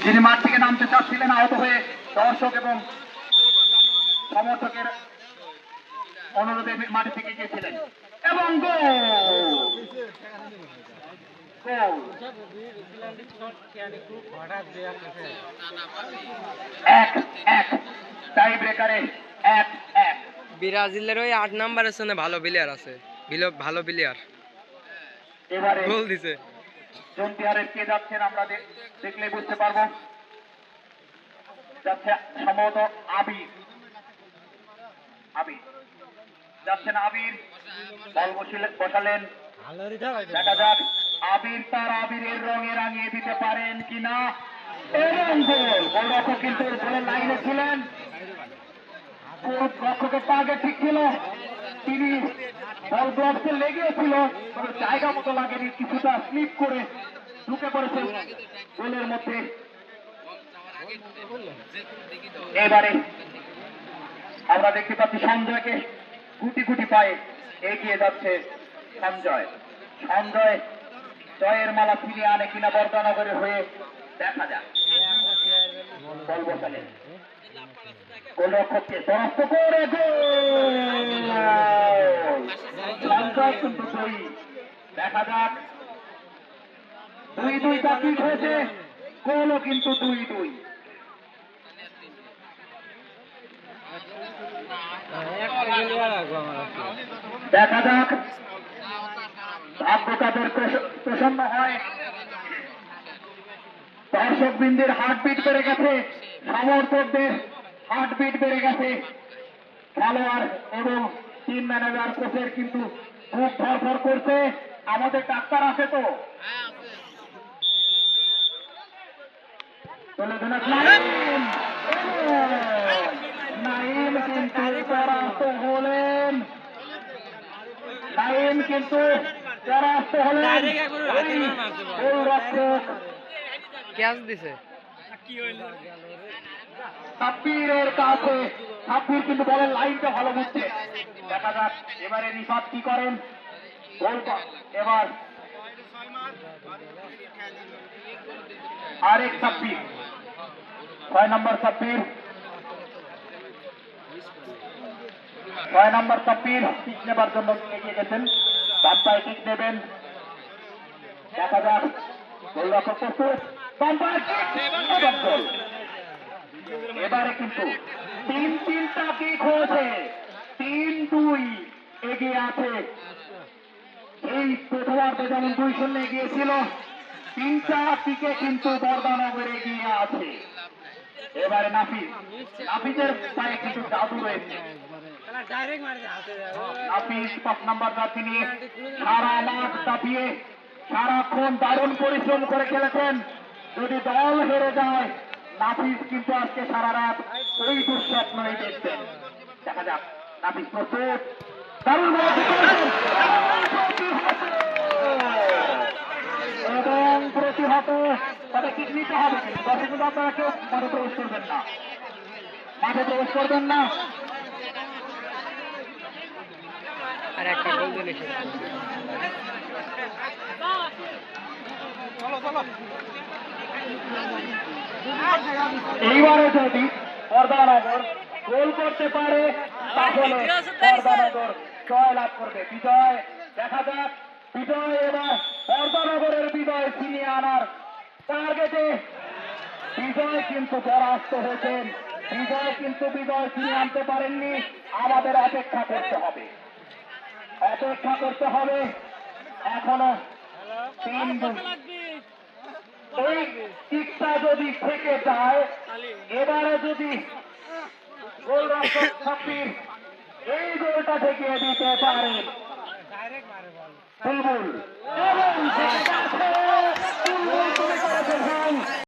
যিনি মাঠ থেকে নামতে চাচ্ছিলেন আহত হয়ে দর্শক এবং সমর্থকের অনুরোধে মাঠে থেকে গিয়েছিলেন এবং টাই ব্রেকারে 1-1। ব্রাজিলের ওই 8 নম্বরের সঙ্গে ভালো প্লেয়ার আছে, ভালো প্লেয়ার এবারে গোল দিছে। জন প্লেয়ারের কে যাচ্ছেন আমরা দেখলে বুঝতে পারবো। যাচ্ছে সম্ভবত আবির যাচ্ছেন আবির, বল বসালেন। দেখা যাক আবির তার আবিরের রঙে রাঙিয়ে দিতে পারেন কিনা। এবং গোলরক্ষক কিন্তু গোলের লাইনে ছিলেন, রক্ষকের টার্গেট ঠিক ছিল, তিনি বল গ্লাভসে লেগেছিল তবে জায়গা মতো লাগেনি, কিছুটা স্লিপ করে ঢুকে পড়েছেন গোলের মধ্যে। এবারে আমরা দেখতে পাচ্ছি সঞ্জয়কে গুটি গুটি পায়ে এগিয়ে যাচ্ছে সঞ্জয় জয়ের মালা ফিরিয়ে আনে কিনা বর্ধনগরের হয়ে, দেখা যাক। বল বসালেন, গোলরক্ষককে পরাস্ত করে সঞ্জয় কিন্তু 2। দেখা যাক 2-2 বাকি হয়েছে, গোলও কিন্তু 2-2। দেখা যাক ভাগ্য কাদের প্রসন্ন হয়। দর্শক বৃন্দের হার্টবিট বেড়ে গেছে, সমর্থকদের হার্টবিট বেড়ে গেছে, খেলোয়াড় এবং টিম ম্যানেজার কোচের কিন্তু খুব ধরফর করছে। আমাদের ডাক্তার আছে তো নাইম কিন্তু পরাস্ত হলেন, নাইম কিন্তু পরাস্ত হলেন। গোলরক্ষক ক্যাচ দিছে সাব্বিরের কাছে, সাব্বির কিন্তু বলের লাইনটা ভালো বুঝছে। দেখা যাক এবারে রিফাত কি করেন। এবার আরেক সাব্বির, 6 নম্বর সাব্বির, 6 নম্বর সাব্বির কিক নেবার জন্য এগিয়ে গেছেন, বাম পায়ে কিক নেবেন। দেখা যাক গোলরক্ষক প্রস্তুত, বাম পায়ে কিক। এবারে কিন্তু 3-3টা কিক হয়েছে, 3-2 এগিয়ে আছে। এই প্রথমার্ধে যেমন 2-0 এগিয়েছিল, 3টা কিকে কিন্তু বর্ধনগর এগিয়ে আছে। এবারে নাফিজের পায়ে কিন্তু জাদু রয়েছে। নাফিজ 5 নম্বর জার্সি নিয়ে সারা মাঠ কাঁপিয়ে সারাক্ষণ দারুণ পরিশ্রম করে খেলেছেন। যদি দল হেরে যায় নাফিজ কিন্তু আজকে সারা রাত ওই দুঃস্বপ্নই দেখবেন। দেখা যাক নাফিজ প্রস্তুত, দারুণ এবং প্রতিহত তাদের কিক নিতে হবে। দর্শক কিন্তু আপনারা কেউ মাঠে প্রবেশ করবেন না, মাঠে প্রবেশ করবেন না। আর একটা গোল দিলে এইবারে যদি বর্ধনগর গোল করতে পারে তাহলে বর্ধনগর জয় লাভ করবে, বিজয়। দেখা যাক বিজয় এবার বর্ধনগরের বিজয় ছিনিয়ে আনার টার্গেটে। বিজয় কিন্তু পরাস্ত হয়েছেন, বিজয় কিন্তু বিজয় ছিনিয়ে আনতে পারেননি। আমাদের অপেক্ষা করতে হবে, এখনো 3-2। এই কিকটা যদি থেকে যায়, এবারে যদি গোলরক্ষক সাব্বির এই গোলটা ঠেকিয়ে দিতে পারেন, বুলবুল এবং